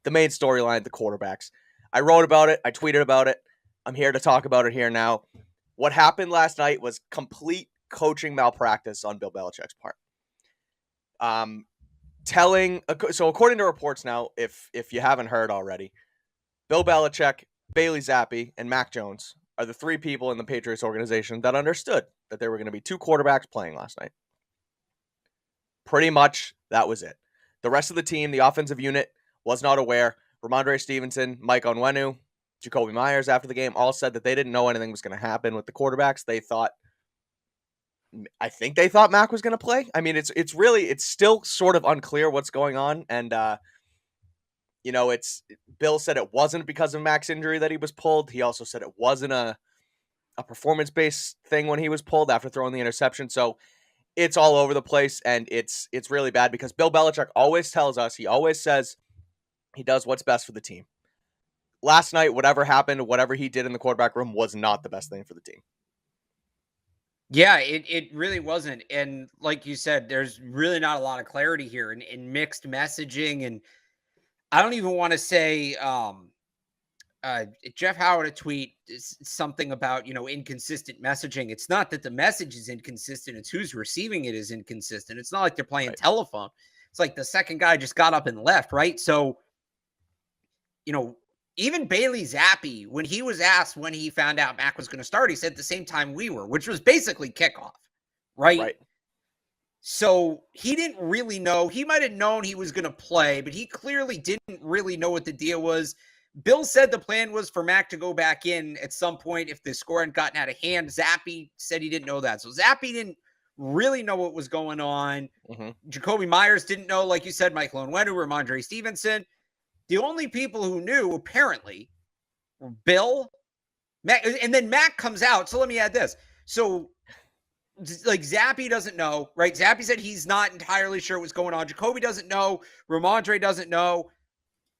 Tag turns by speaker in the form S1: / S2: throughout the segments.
S1: the main storyline, the quarterbacks. I wrote about it. I tweeted about it. I'm here to talk about it here now. What happened last night was complete coaching malpractice on Bill Belichick's part. So according to reports now, if you haven't heard already, Bill Belichick, Bailey Zappe, and Mac Jones are the three people in the Patriots organization that understood that there were going to be two quarterbacks playing last night. Pretty much that was it. The rest of the team, the offensive unit, was not aware. Ramondre Stevenson, Mike Onwenu, Jacoby Myers after the game all said that they didn't know anything was going to happen with the quarterbacks. I think they thought Mac was going to play. I mean, it's still sort of unclear what's going on. And, Bill said it wasn't because of Mac's injury that he was pulled. He also said it wasn't a performance-based thing when he was pulled after throwing the interception. So it's all over the place, and it's really bad because Bill Belichick always tells us, he always says he does what's best for the team. Last night, whatever happened, whatever he did in the quarterback room was not the best thing for the team.
S2: Yeah, it really wasn't. And like you said, there's really not a lot of clarity here in mixed messaging. And I don't even want to say Jeff Howard a tweet something about, inconsistent messaging. It's not that the message is inconsistent. It's who's receiving it is inconsistent. It's not like they're playing telephone. It's like the second guy just got up and left, right? So, even Bailey Zappe, when he was asked when he found out Mac was going to start, he said at the same time we were, which was basically kickoff, right? So he didn't really know. He might have known he was going to play, but he clearly didn't really know what the deal was. Bill said the plan was for Mac to go back in at some point if the score hadn't gotten out of hand. Zappe said he didn't know that. So Zappe didn't really know what was going on. Mm-hmm. Jacoby Myers didn't know, like you said, Michael Onwenu, Ramondre Stevenson. The only people who knew, apparently, were Bill, Mac, and then Mac comes out. So let me add this. So, like, Zappe doesn't know, right? Zappe said he's not entirely sure what's going on. Jacoby doesn't know. Ramondre doesn't know.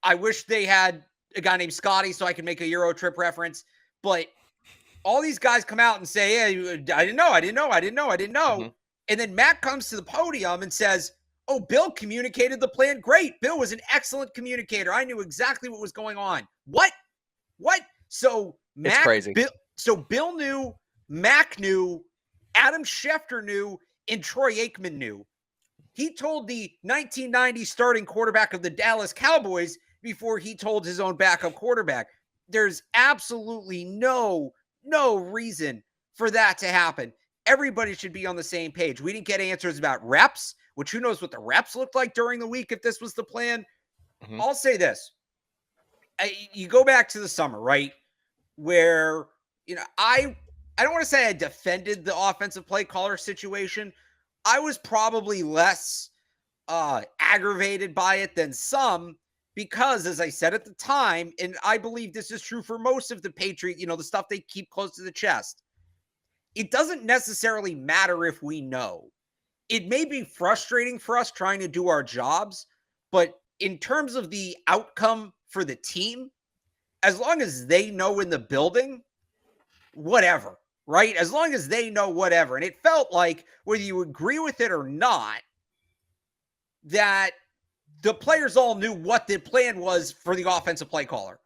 S2: I wish they had a guy named Scotty so I could make a Euro trip reference. But all these guys come out and say, hey, I didn't know. Mm-hmm. And then Mac comes to the podium and says, oh, Bill communicated the plan. Great. Bill was an excellent communicator. I knew exactly what was going on. What? So Mac, it's crazy. Bill knew, Mac knew, Adam Schefter knew, and Troy Aikman knew. He told the 1990 starting quarterback of the Dallas Cowboys before he told his own backup quarterback. There's absolutely no reason for that to happen. Everybody should be on the same page. We didn't get answers about reps, which who knows what the reps looked like during the week if this was the plan. Mm-hmm. I'll say this. You go back to the summer, right, where, I don't want to say I defended the offensive play caller situation. I was probably less aggravated by it than some because, as I said at the time, and I believe this is true for most of the Patriots, the stuff they keep close to the chest, it doesn't necessarily matter if we know. It may be frustrating for us trying to do our jobs, but in terms of the outcome for the team, as long as they know in the building, whatever, right? As long as they know whatever. And it felt like, whether you agree with it or not, that the players all knew what the plan was for the offensive play caller.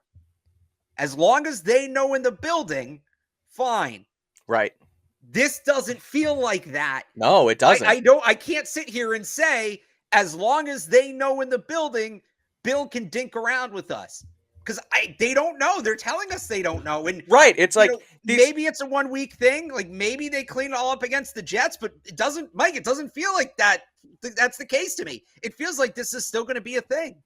S2: As long as they know in the building, fine.
S1: Right.
S2: This doesn't feel like that.
S1: No, it doesn't.
S2: I can't sit here and say, as long as they know in the building, Bill can dink around with us. Because they don't know. They're telling us they don't know. And
S1: right. It's like
S2: maybe it's a 1 week thing. Like maybe they clean it all up against the Jets, but it doesn't feel like that. That's the case to me. It feels like this is still going to be a thing.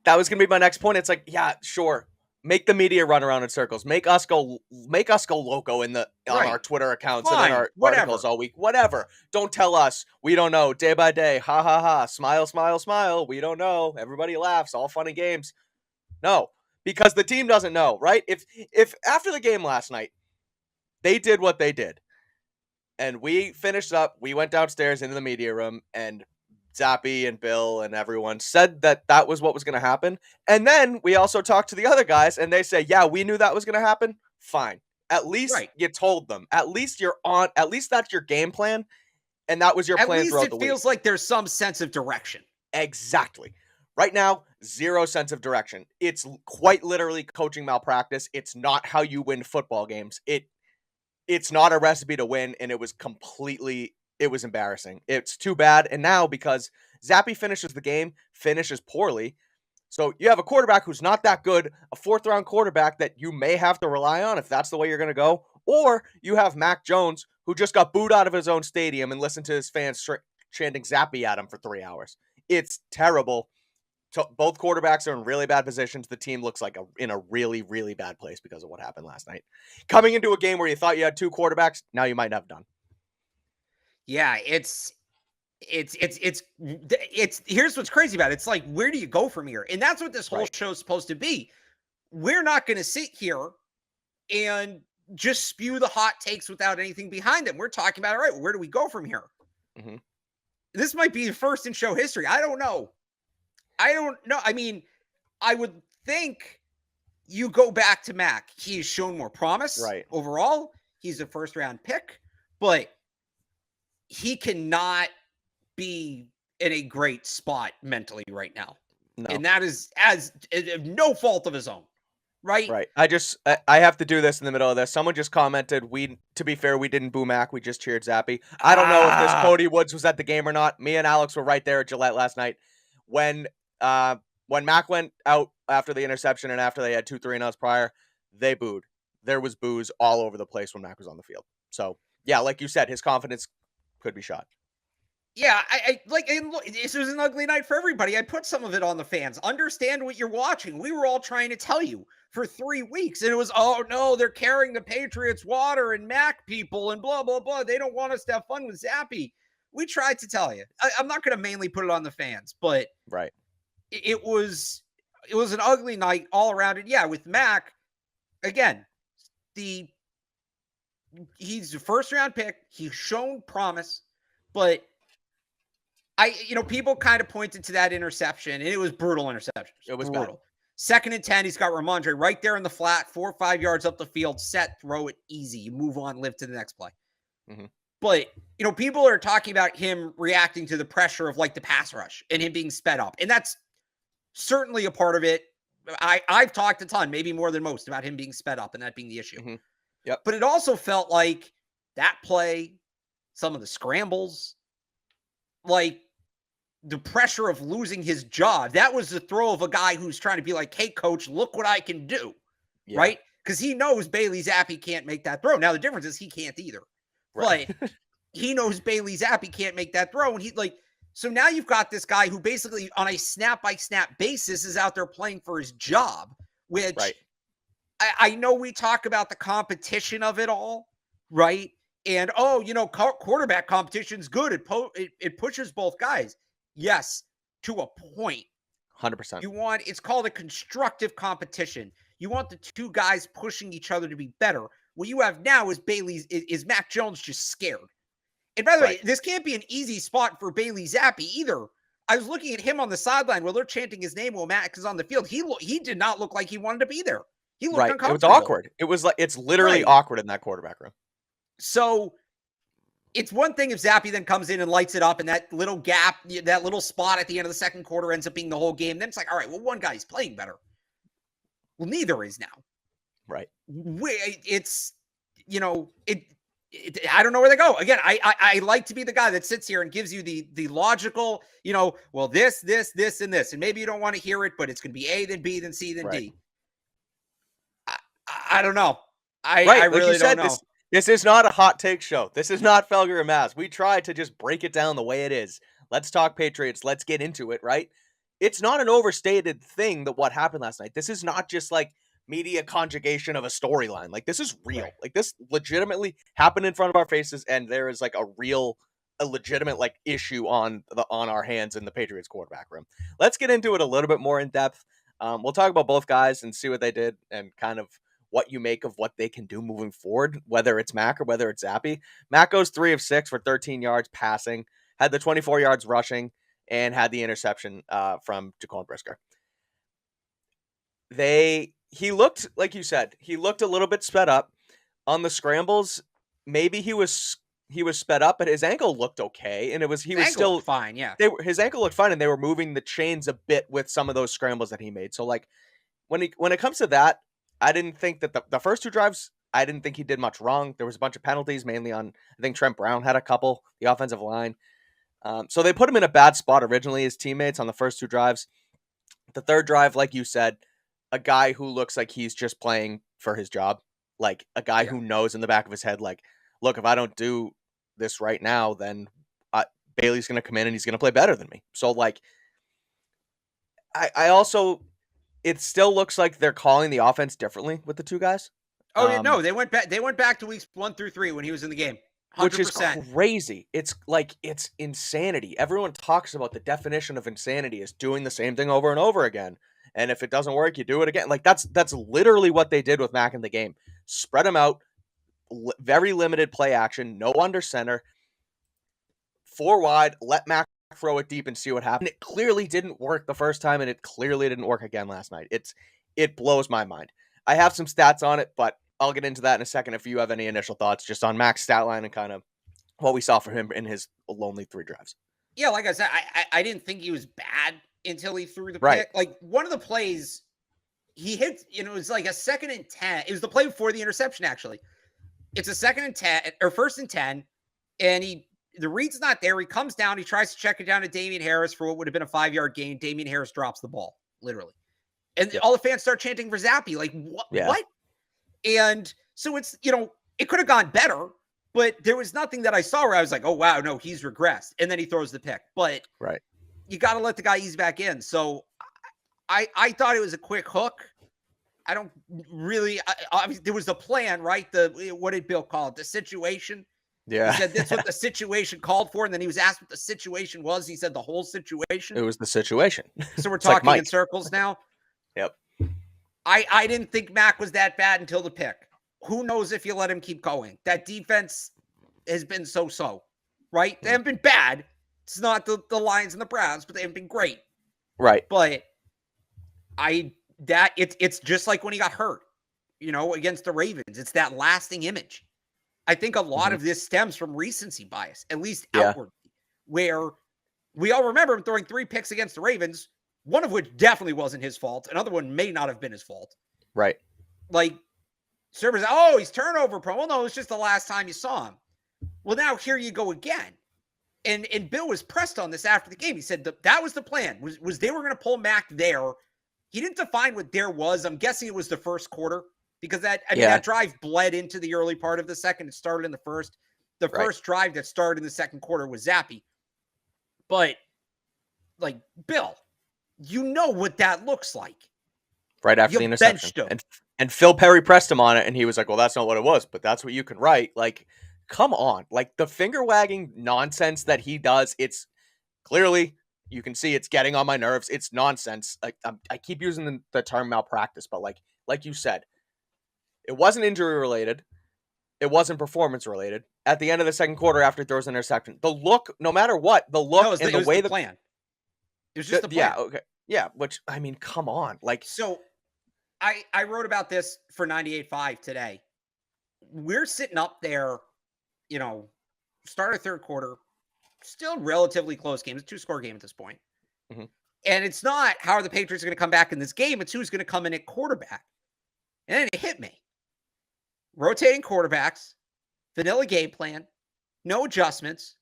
S1: That was going to be my next point. It's like, yeah, sure. Make the media run around in circles. Make us go loco on our Twitter accounts. Fine, and in our articles all week. Whatever. Don't tell us. We don't know. Day by day. Ha ha ha. Smile, smile, smile. We don't know. Everybody laughs. All fun and games. No, because the team doesn't know, right? If after the game last night, they did what they did, and we finished up, we went downstairs into the media room, and Zappe and Bill and everyone said that was what was going to happen. And then we also talked to the other guys and they say, yeah, we knew that was going to happen. Fine. At least you told them. At least that's your game plan. And that was your plan throughout the week.
S2: At least it feels like there's some sense of direction.
S1: Exactly. Right now, zero sense of direction. It's quite literally coaching malpractice. It's not how you win football games. It's not a recipe to win, and it was embarrassing. It's too bad. And now, because Zappe finishes the game, finishes poorly, so you have a quarterback who's not that good, a fourth-round quarterback that you may have to rely on if that's the way you're going to go, or you have Mac Jones, who just got booed out of his own stadium and listened to his fans chanting Zappe at him for 3 hours. It's terrible. Both quarterbacks are in really bad positions. The team looks like in a really, really bad place because of what happened last night. Coming into a game where you thought you had two quarterbacks, now you might have done.
S2: Yeah, it's here's what's crazy about it. It's like, where do you go from here? And that's what this whole show is supposed to be. We're not going to sit here and just spew the hot takes without anything behind them. We're talking about, all right, where do we go from here? Mm-hmm. This might be the first in show history. I don't know. I mean, I would think you go back to Mac. He's shown more promise overall. He's a first-round pick, but he cannot be in a great spot mentally right now. No. And that is no fault of his own. Right.
S1: I have to do this in the middle of this. Someone just commented, to be fair, we didn't boo Mac. We just cheered Zappe. I don't know if this Cody Woods was at the game or not. Me and Alex were right there at Gillette last night. When Mac went out after the interception and after they had 2 3-and-outs prior, they booed. There was boos all over the place when Mac was on the field. So, yeah, like you said, his confidence could be shot.
S2: Yeah, I like, this was an ugly night for everybody. I put some of it on the fans. Understand what you're watching. We were all trying to tell you for 3 weeks, and it was, oh no, they're carrying the Patriots water and Mac people and blah, blah, blah. They don't want us to have fun with Zappe. We tried to tell you. I'm not going to mainly put it on the fans, but it was an ugly night all around. And yeah, with Mac, again, he's a first-round pick. He's shown promise, but people kind of pointed to that interception, and it was brutal interception.
S1: It was
S2: brutal. 2nd and 10, he's got Ramondre right there in the flat, 4 or 5 yards up the field, set, throw it, easy. You move on, live to the next play. Mm-hmm. But, people are talking about him reacting to the pressure of, like, the pass rush and him being sped up. And that's certainly a part of it. I've talked a ton, maybe more than most, about him being sped up and that being the issue.
S1: Mm-hmm. Yep.
S2: But it also felt like that play, some of the scrambles, like the pressure of losing his job. That was the throw of a guy who's trying to be like, hey, coach, look what I can do. Yeah. Right? Because he knows Bailey Zappe can't make that throw. Now, the difference is he can't either. Right. But he knows Bailey Zappe can't make that throw. And so now you've got this guy who basically on a snap-by-snap basis is out there playing for his job, which I know we talk about the competition of it all, right? And, quarterback competition's good. It pushes both guys. Yes, to a point.
S1: 100%.
S2: It's called a constructive competition. You want the two guys pushing each other to be better. What you have now is Mac Jones just scared. And by the way, this can't be an easy spot for Bailey Zappe either. I was looking at him on the sideline while they're chanting his name while Mac is on the field. He did not look like he wanted to be there. He looked uncomfortable.
S1: It was awkward. It was like, it's literally awkward in that quarterback room.
S2: So it's one thing if Zappe then comes in and lights it up and that little gap, that little spot at the end of the second quarter ends up being the whole game. Then it's like, all right, well, one guy's playing better. Well, neither is now.
S1: Right.
S2: It's, I don't know where they go. Again, I like to be the guy that sits here and gives you the logical, well, this, and this. And maybe you don't want to hear it, but it's going to be A, then B, then C, then D. I don't know. I really don't know.
S1: This is not a hot take show. This is not Felger and Maz. We try to just break it down the way it is. Let's talk Patriots. Let's get into it, right? It's not an overstated thing that what happened last night. This is not just like media conjugation of a storyline. Like, this is real. Like, this legitimately happened in front of our faces, and there is like a legitimate like issue on our hands in the Patriots quarterback room. Let's get into it a little bit more in depth. We'll talk about both guys and see what they did and kind of what you make of what they can do moving forward, whether it's Mac or whether it's Zappe. Mac goes 3 of 6 for 13 yards passing, had the 24 yards rushing, and had the interception from Jaquan Brisker. He looked, like you said, he looked a little bit sped up on the scrambles. Maybe he was he was sped up, but his ankle looked okay, and he was still
S2: fine. Yeah,
S1: his ankle looked fine, and they were moving the chains a bit with some of those scrambles that he made. So like when it comes to that, I didn't think that the first 2 drives, I didn't think he did much wrong. There was a bunch of penalties, mainly on, I think Trent Brown had a couple, the offensive line. So they put him in a bad spot originally, his teammates, on the first 2 drives. The third drive, like you said, a guy who looks like he's just playing for his job, like a guy who knows in the back of his head, like, look, if I don't do this right now, then Bailey's going to come in and he's going to play better than me. So like, I also, it still looks like they're calling the offense differently with the 2 guys.
S2: Oh yeah, no, they went back to weeks 1 through 3 when he was in the game. 100%.
S1: Which is crazy. It's like, it's insanity. Everyone talks about the definition of insanity is doing the same thing over and over again. And if it doesn't work, you do it again. Like that's literally what they did with Mac in the game. Spread him out, very limited play action, no under center, 4 wide, let Mac throw it deep and see what happened. It clearly didn't work the first time, and it clearly didn't work again last night. It blows my mind. I have some stats on it, but I'll get into that in a second if you have any initial thoughts just on Mac's stat line and kind of what we saw from him in his lonely 3 drives.
S2: Yeah, like I said, I didn't think he was bad until he threw the pick. Like one of the plays he hit, it was like a 2nd and 10. It was the play before the interception, actually. It's a 2nd and 10 or 1st and 10, and the read's not there. He comes down, he tries to check it down to Damian Harris for what would have been a 5-yard gain. Damian Harris drops the ball, literally. And all the fans start chanting for Zappe. Like, what? Yeah. What? And so it's, it could have gone better, but there was nothing that I saw where I was like, oh, wow, no, he's regressed. And then he throws the pick. But you got to let the guy ease back in. So I thought it was a quick hook. I don't really, obviously, there was a plan, right? What did Bill call it? The situation. Yeah. He said that's what the situation called for. And then he was asked what the situation was. He said the whole situation.
S1: It was the situation.
S2: So we're talking like in circles now.
S1: Yep.
S2: I didn't think Mac was that bad until the pick. Who knows if you let him keep going? That defense has been so-so, right? They haven't been bad. It's not the Lions and the Browns, but they haven't been great.
S1: Right.
S2: But it's just like when he got hurt, against the Ravens. It's that lasting image. I think a lot of this stems from recency bias, at least outwardly, where we all remember him throwing 3 picks against the Ravens, one of which definitely wasn't his fault. Another one may not have been his fault.
S1: Right.
S2: Like, servers, he's turnover prone. Well, no, it's just the last time you saw him. Well, now here you go again. And Bill was pressed on this after the game. He said that was the plan, was they were going to pull Mac there. He didn't define what there was. I'm guessing it was the first quarter because that drive bled into the early part of the second. It started in the first. The first drive that started in the second quarter was Zappe. But, like, Bill, you know what that looks like.
S1: Right after the interception. And Phil Perry pressed him on it, and he was like, well, that's not what it was, but that's what you can write. Like, come on. Like, the finger-wagging nonsense that he does, it's clearly, you can see it's getting on my nerves. It's nonsense. Like, I keep using the term malpractice, but like you said, it wasn't injury-related. It wasn't performance-related. At the end of the second quarter, after he throws an interception, the look, no matter what, the look and the way the
S2: plan. It was just the plan.
S1: Yeah, okay. Yeah, which, I mean, come on. Like,
S2: so I wrote about this for 98.5 today. We're sitting up there, start of third quarter, still relatively close game. It's a 2-score game at this point. Mm-hmm. And it's not how are the Patriots going to come back in this game. It's who's going to come in at quarterback. And then it hit me. Rotating quarterbacks, vanilla game plan, no adjustments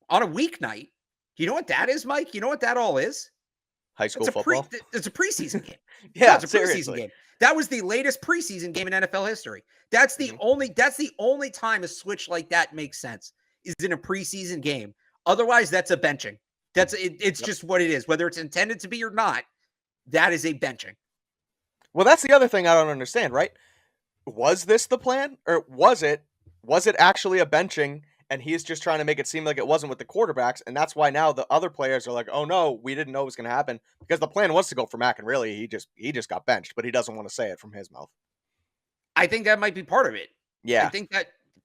S2: on a weeknight. You know what that is, Mike? You know what that all is?
S1: High school football?
S2: It's a preseason game.
S1: Yeah,
S2: it's a preseason game. That was the latest preseason game in NFL history. That's the only time a switch like that makes sense is in a preseason game. Otherwise, that's a benching. It's just what it is. Whether it's intended to be or not, that is a benching.
S1: Well, that's the other thing I don't understand, right? Was this the plan? Or was it actually a benching and he's just trying to make it seem like it wasn't with the quarterbacks, and that's why now the other players are like, oh no, we didn't know it was going to happen, because the plan was to go for Mac, and really he just got benched, but he doesn't want to say it from his mouth.
S2: I think that might be part of it.
S1: Yeah.
S2: I think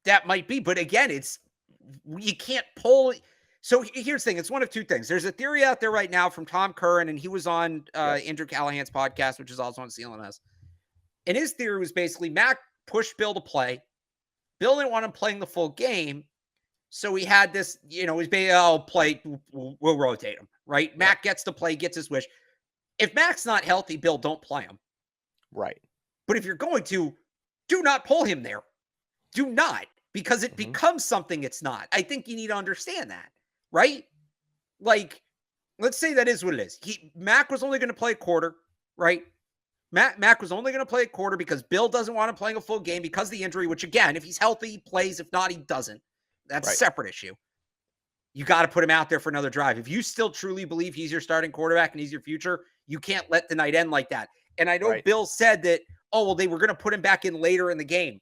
S2: that might be, but again, you can't pull. So here's the thing. It's one of two things. There's a theory out there right now from Tom Curran, and he was on Andrew Callahan's podcast, which is also on CLNS. And his theory was basically Mac pushed Bill to play. Bill didn't want him playing the full game. So we had this, he's being, play, we'll rotate him, right? Yeah. Mac gets to play, gets his wish. If Mac's not healthy, Bill, don't play him.
S1: Right.
S2: But if you're going to, do not pull him there. Do not, because it becomes something it's not. I think you need to understand that, right? Like, let's say that is what it is. Mac was only going to play a quarter, right? Mac was only going to play a quarter because Bill doesn't want him playing a full game because of the injury, which again, if he's healthy, he plays. If not, he doesn't. That's a separate issue. You got to put him out there for another drive. If you still truly believe he's your starting quarterback and he's your future, you can't let the night end like that. And I know Bill said that, they were going to put him back in later in the game.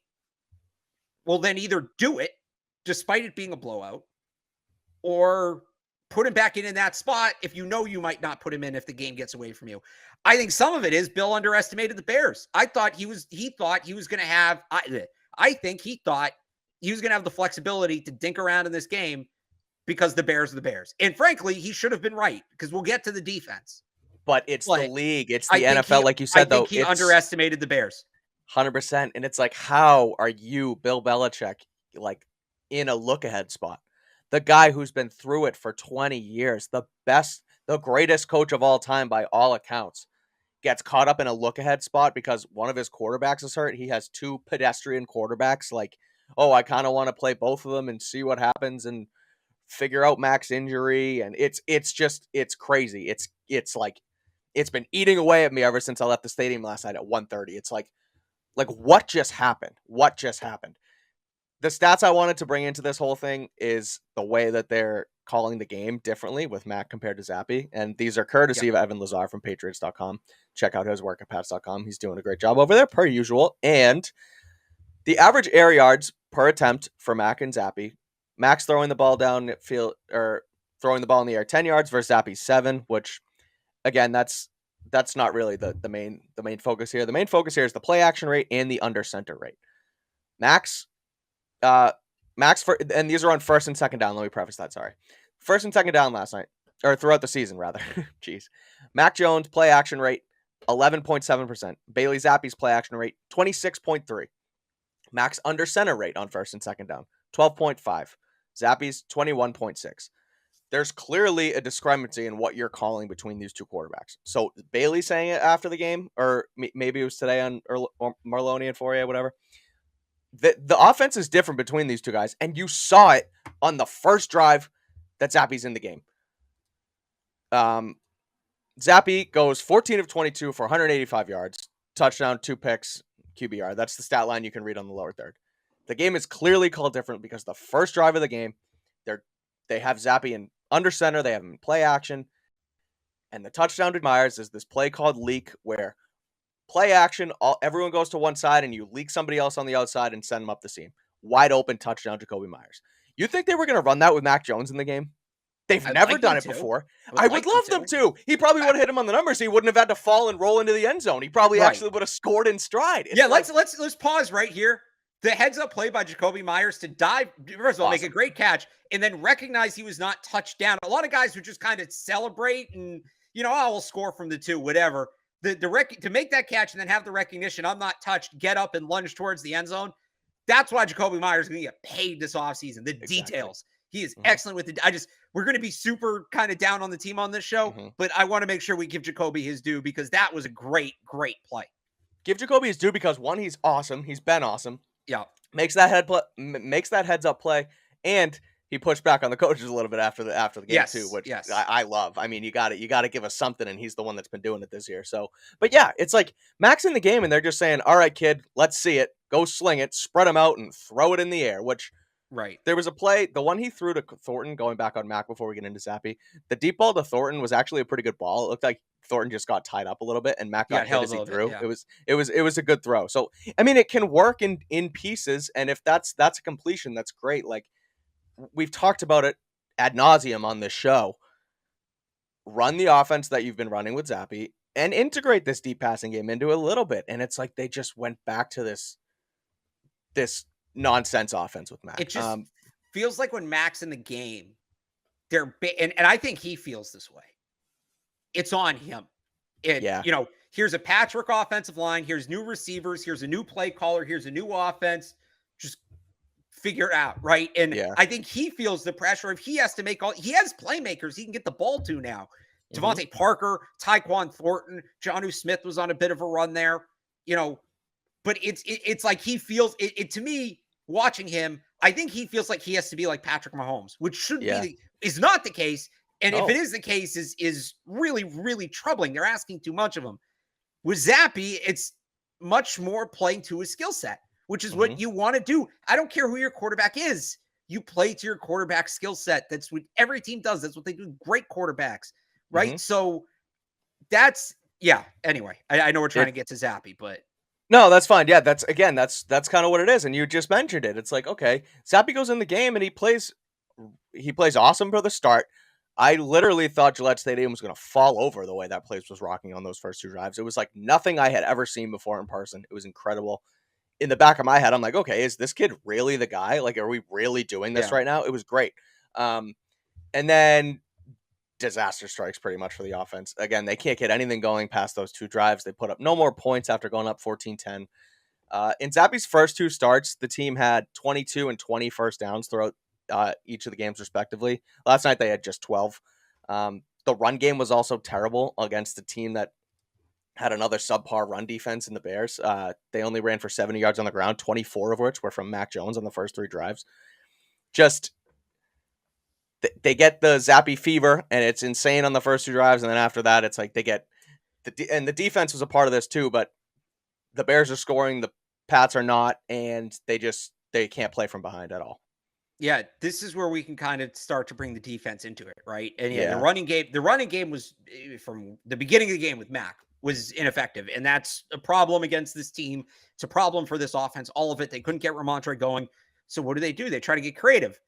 S2: Well, then either do it, despite it being a blowout, or put him back in that spot if you know you might not put him in if the game gets away from you. I think some of it is Bill underestimated the Bears. I thought he thought he was going to have, I think he thought he was going to have the flexibility to dink around in this game because the Bears are the Bears. And frankly, he should have been right because we'll get to the defense.
S1: But it's the league. It's the NFL, like you said,
S2: I think he underestimated the Bears.
S1: 100%. And it's like, how are you, Bill Belichick, like in a look-ahead spot? The guy who's been through it for 20 years, the greatest coach of all time by all accounts, gets caught up in a look-ahead spot because one of his quarterbacks is hurt. He has two pedestrian quarterbacks. Like, I kind of want to play both of them and see what happens and figure out Mac's injury. And it's crazy. It's like, it's been eating away at me ever since I left the stadium last night at 1:30. It's like what just happened? What just happened? The stats I wanted to bring into this whole thing is the way that they're calling the game differently with Mac compared to Zappe. And these are courtesy of Evan Lazar from Patriots.com. Check out his work at Pats.com. He's doing a great job over there, per usual. And the average air yards per attempt for Mac and Zappe, Mac's throwing the ball down field or throwing the ball in the air 10 yards versus Zappe's 7, which again, that's not really the main focus here. The main focus here is the play action rate and the under center rate. Max and these are on first and second down. Let me preface that. Sorry. First and second down last night, or throughout the season, rather. Jeez. Mac Jones play action rate, 11.7%. Bailey Zappe's play action rate, 26.3. Mac's under center rate on first and second down, 12.5. Zappe's 21.6. There's clearly a discrepancy in what you're calling between these two quarterbacks. So Bailey saying it after the game, or maybe it was today on Marloni and Fourier, whatever. The offense is different between these two guys, and you saw it on the first drive that Zappe's in the game. Zappe goes 14 of 22 for 185 yards, touchdown, 2 picks, QBR. That's the stat line you can read on the lower third. The game is clearly called different because the first drive of the game, they have Zappe in under center, they have him in play action, and the touchdown to Myers is this play called leak where play action, everyone goes to one side and you leak somebody else on the outside and send them up the seam. Wide open touchdown to Jakobi Meyers. You think they were going to run that with Mac Jones in the game? They've never done it before. I would love them to. He probably would have hit him on the numbers. So he wouldn't have had to fall and roll into the end zone. He probably actually would have scored in stride.
S2: Let's pause right here. The heads up play by Jakobi Meyers to dive, first of all, make a great catch and then recognize he was not touched down. A lot of guys who just kind of celebrate and, we'll score from the 2, whatever. To make that catch and then have the recognition, I'm not touched, get up and lunge towards the end zone. That's why Jakobi Meyers is going to get paid this offseason. The details. He is excellent with it. We're going to be super kind of down on the team on this show, but I want to make sure we give Jakobi his due because that was a great, great play.
S1: Give Jakobi his due because one, he's awesome. He's been awesome.
S2: Yeah.
S1: Makes that heads up play, and he pushed back on the coaches a little bit after the game too, which I love. I mean, you got to give us something, and he's the one that's been doing it this year. So, but yeah, it's like Mac's in the game, and they're just saying, "All right, kid, let's see it. Go sling it, spread him out, and throw it in the air." Which there was a play, the one he threw to Thornton, going back on Mac before we get into Zappe. The deep ball to Thornton was actually a pretty good ball. It looked like Thornton just got tied up a little bit and Mac got hit as he threw. It was a good throw. So I mean, it can work in pieces, and if that's a completion, that's great. Like we've talked about it ad nauseum on this show. Run the offense that you've been running with Zappe and integrate this deep passing game into it a little bit. And it's like they just went back to this nonsense offense with Mac.
S2: It just feels like when Mac's in the game, and I think he feels this way. It's on him. Here's a patchwork offensive line. Here's new receivers. Here's a new play caller. Here's a new offense. Just figure it out, right? And I think he feels the pressure if he has to make he has playmakers he can get the ball to now. Devontae Parker, Tyquan Thornton, Jonnu Smith was on a bit of a run there, but it's like he feels it to me watching him. I think he feels like he has to be like Patrick Mahomes, which should be is not the case. And if it is the case, is really, really troubling. They're asking too much of him. With Zappe, it's much more playing to his skill set, which is what you want to do. I don't care who your quarterback is. You play to your quarterback skill set. That's what every team does. That's what they do. Great quarterbacks, right? So that's, anyway, I know we're trying to get to Zappe, but.
S1: No, that's fine. Yeah, that's kind of what it is. And you just mentioned it. It's like, okay, Zappe goes in the game and he plays awesome for the start. I literally thought Gillette Stadium was going to fall over the way that place was rocking on those first two drives. It was like nothing I had ever seen before in person. It was incredible. In the back of my head, I'm like, okay, is this kid really the guy? Like, are we really doing this right now? It was great. And then disaster strikes pretty much for the offense. Again, they can't get anything going past those two drives. They put up no more points after going up 14-10. In Zappe's first two starts, the team had 22 and 20 first downs throughout each of the games respectively. Last night they had just 12. The run game was also terrible against a team that had another subpar run defense in the Bears. They only ran for 70 yards on the ground, 24 of which were from Mac Jones on the first three drives. Just they get the Zappe fever, and it's insane on the first two drives, and then after that, it's like they get and the defense was a part of this too. But the Bears are scoring, the Pats are not, and they can't play from behind at all.
S2: Yeah, this is where we can kind of start to bring the defense into it, right? And the running game was from the beginning of the game with Mac was ineffective, and that's a problem against this team. It's a problem for this offense. All of it. They couldn't get Ramondre going. So what do? They try to get creative.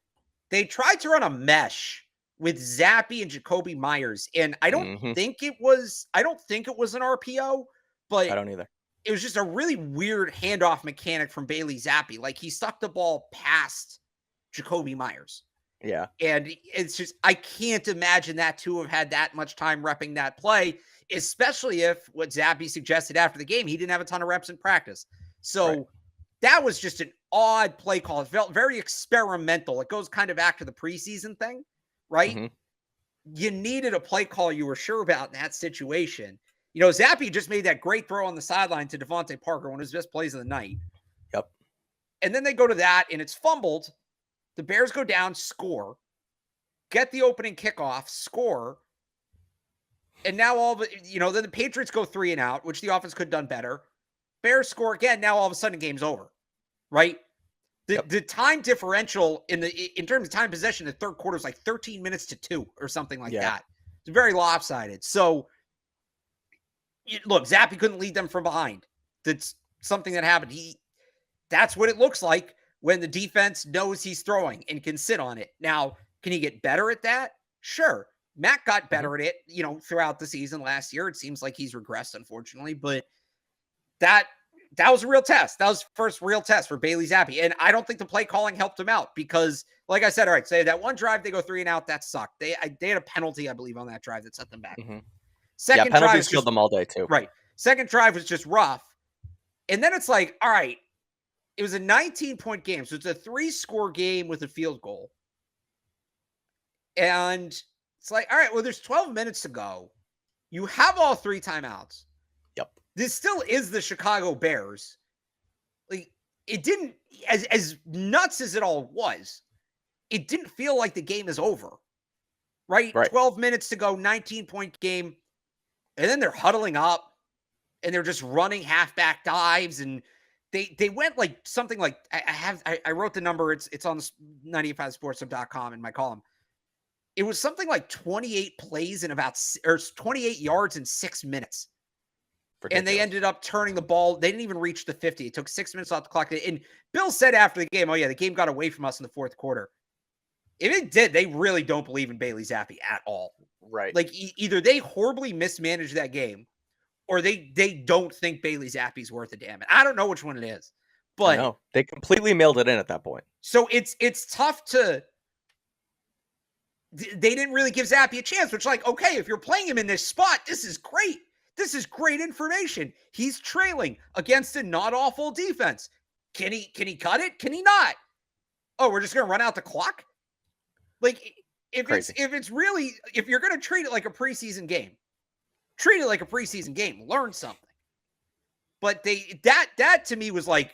S2: They tried to run a mesh with Zappe and Jacoby Myers, and I don't think it was an RPO, but
S1: I don't either.
S2: It was just a really weird handoff mechanic from Bailey Zappe. Like he stuck the ball past Jacoby Myers.
S1: Yeah.
S2: And it's just, I can't imagine that to have had that much time repping that play, especially if what Zappe suggested after the game, he didn't have a ton of reps in practice. So that was just an odd play call. It felt very experimental. It goes kind of back to the preseason thing, right? You needed a play call you were sure about in that situation. Zappe just made that great throw on the sideline to Devontae Parker, one of his best plays of the night.
S1: Yep.
S2: And then they go to that, and it's fumbled. The Bears go down, score, get the opening kickoff, score. And now then the Patriots go 3 and out, which the offense could have done better. Bears score again. Now all of a sudden, game's over, right? The time differential in terms of time possession, the third quarter is like 13 minutes to 2 or something like that. It's very lopsided. So, look, Zappe couldn't lead them from behind. That's something that happened. That's what it looks like when the defense knows he's throwing and can sit on it. Now, can he get better at that? Sure. Matt got better at it, throughout the season last year. It seems like he's regressed, unfortunately, but that was a real test. That was the first real test for Bailey Zappe. And I don't think the play calling helped him out because, like I said, all right, say that one drive, they go 3 and out. That sucked. They had a penalty, I believe, on that drive that set them back. Second
S1: penalties killed them all day too.
S2: Right. Second drive was just rough. And then it's like, all right, it was a 19-point game. So it's a 3-score game with a field goal. And it's like, all right, well, there's 12 minutes to go. You have all 3 timeouts.
S1: Yep.
S2: This still is the Chicago Bears. Like, it didn't, as nuts as it all was, it didn't feel like the game is over. Right? 12 minutes to go, 19-point game. And then they're huddling up and they're just running halfback dives. And they went like something like, I wrote the number. It's on 985sports.com in my column. It was something like 28 plays in 28 yards in 6 minutes. Ridiculous. And they ended up turning the ball. They didn't even reach the 50. It took 6 minutes off the clock. And Bill said after the game, the game got away from us in the fourth quarter. If it did, they really don't believe in Bailey Zappe at all.
S1: Right.
S2: Like either they horribly mismanaged that game or they don't think Bailey Zappe's worth a damn. I don't know which one it is. But
S1: they completely mailed it in at that point.
S2: So it's tough to they didn't really give Zappe a chance, which okay, if you're playing him in this spot, this is great. This is great information. He's trailing against a not awful defense. Can he cut it? Can he not? oh, we're just going to run out the clock? Like, if you're going to treat it like a preseason game, treat it like a preseason game, learn something. But that to me was like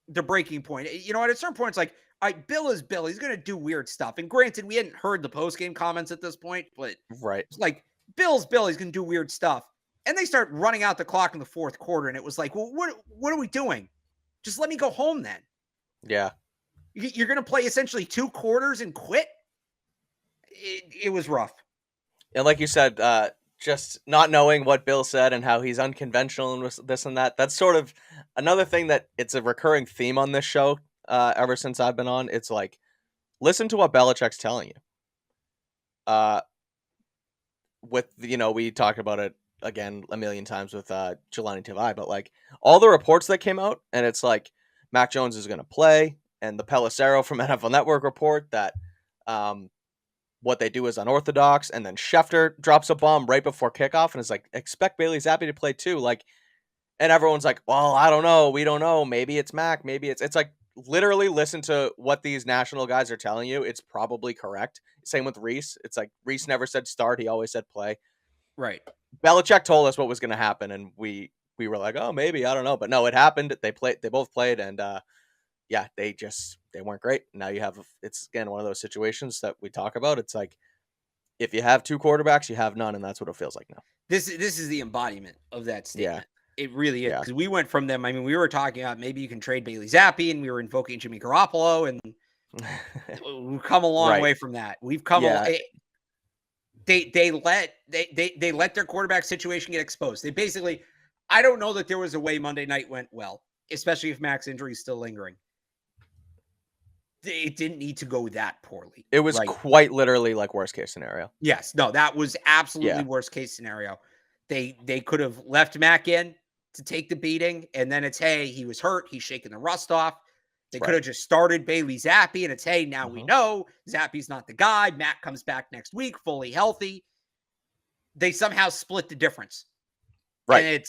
S2: the breaking point. You know, at a certain point, it's like, all right, Bill is Bill. He's going to do weird stuff. And granted, we hadn't heard the post-game comments at this point, but it's like, Bill's Bill. He's going to do weird stuff. And they start running out the clock in the fourth quarter. And it was like, well, what are we doing? Just let me go home then.
S1: Yeah.
S2: You're going to play essentially 2 quarters and quit? It was rough.
S1: And like you said, just not knowing what Bill said and how he's unconventional and this and that. That's sort of another thing that it's a recurring theme on this show ever since I've been on. It's like, listen to what Belichick's telling you. We talked about it again a million times with Jelani Tavai, but like all the reports that came out, and it's like Mac Jones is going to play, and the Pelissero from NFL Network report that what they do is unorthodox, and then Schefter drops a bomb right before kickoff and is like, expect Bailey Zappe to play too. Like, and everyone's like, well, I don't know. We don't know. Maybe it's Mac. Maybe it's like, literally listen to what these national guys are telling you. It's probably correct. Same with Reese. It's like Reese never said start. He always said play.
S2: Right.
S1: Belichick told us what was going to happen, and we were like, oh, maybe, I don't know. But no, it happened. They both played, and they weren't great. Now it's again one of those situations that we talk about. It's like, if you have 2 quarterbacks, you have none, and that's what it feels like now.
S2: This is the embodiment of that statement.
S1: Yeah.
S2: It really is, because we went from them. I mean, we were talking about maybe you can trade Bailey Zappe, and we were invoking Jimmy Garoppolo, and we've come a long way from that. We've come. They let their quarterback situation get exposed. They basically, I don't know that there was a way Monday night went well, especially if Mac's injury is still lingering. It didn't need to go that poorly.
S1: It was quite literally like worst case scenario.
S2: Yes, no, that was absolutely worst case scenario. They could have left Mac in to take the beating, and then it's, hey, he was hurt, he's shaking the rust off. They could have just started Bailey Zappe, and it's, hey, now we know Zappe's not the guy. Mac comes back next week, fully healthy. They somehow split the difference.
S1: Right.
S2: And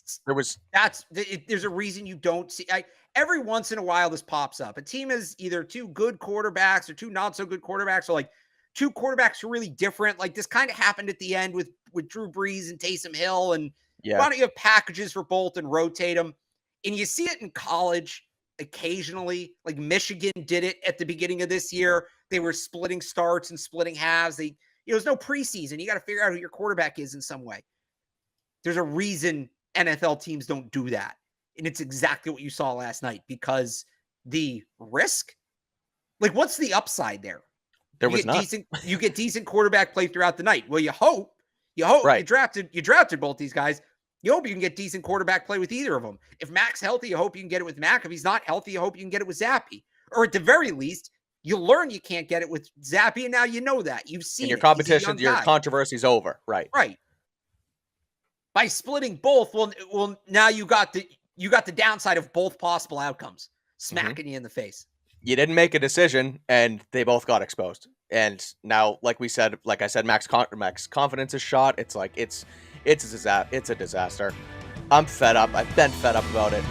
S2: there's a reason you don't see. Every once in a while, this pops up. A team is either 2 good quarterbacks or 2 not so good quarterbacks, or like 2 quarterbacks are really different. Like this kind of happened at the end with Drew Brees and Taysom Hill. And why don't you have packages for both and rotate them? And you see it in college occasionally. Like Michigan did it at the beginning of this year. They were splitting starts and splitting halves. There's no preseason. You got to figure out who your quarterback is in some way. There's a reason NFL teams don't do that. And it's exactly what you saw last night, because the risk, like, what's the upside there?
S1: There was not.
S2: You get decent quarterback play throughout the night. Well, you hope you drafted both these guys. You hope you can get decent quarterback play with either of them. If Mac's healthy, you hope you can get it with Mac. If he's not healthy, you hope you can get it with Zappe. Or at the very least, you learn you can't get it with Zappe, and now you know that. You've seen
S1: your competition, your controversy's over. Right.
S2: Right. By splitting both, well, now you got the downside of both possible outcomes smacking you in the face.
S1: You didn't make a decision, and they both got exposed. And now, like I said, Mac's confidence is shot. It's like it's a disaster. I'm fed up. I've been fed up about it.